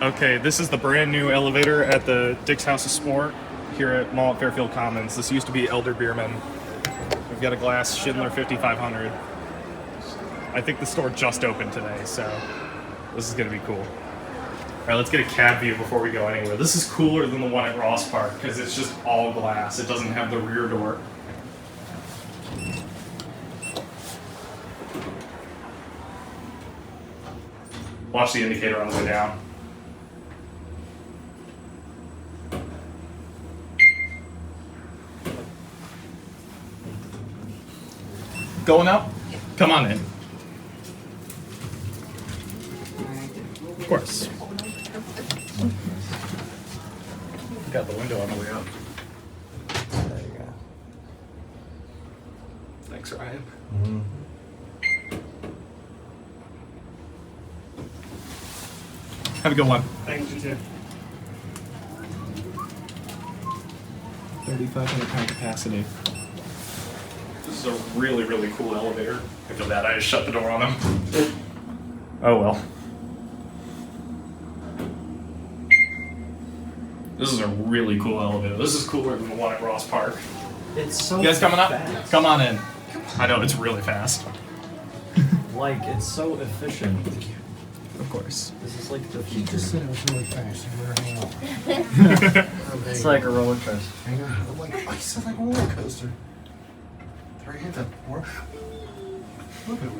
Okay, this is the brand new elevator at the Dick's House of Sport here at Mall at Fairfield Commons. This used to be Elder Beerman. We've got a glass Schindler 5500. I think the store just opened today, so this is gonna be cool. All right, let's get a cab view before we go anywhere. This is cooler than the one at Ross Park because it's just all glass. It doesn't have the rear door. Watch the indicator on the way down. Going up? Come on in. Of course. Got the window on the way up. There you go. Thanks, Ryan. Mm-hmm. Have a good one. Thanks, you too. 3,500 pound capacity. This is a really, really cool elevator. I feel bad, I just shut the door on him. Oh well. This is a really cool elevator. This is cooler than the one at Ross Park. It's so You guys coming up? fast. Come on in. I know, it's really fast. Like, it's so efficient. Of course. This is like the She just future. said it was really fast. You better hang on. It's like a roller coaster. Hang on. Like, I said like a roller coaster. Throw your hands up. More. Move it.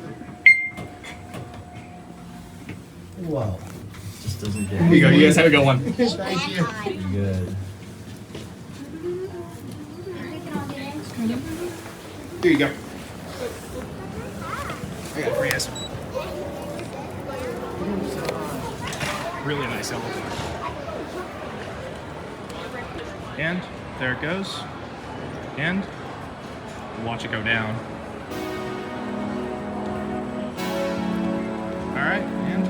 Whoa. Just doesn't get Here you go, you guys have a good one. Thank you. pretty good. Here you go. I got it for you guys. Really nice elevator. And there it goes. And watch it go down. All right, and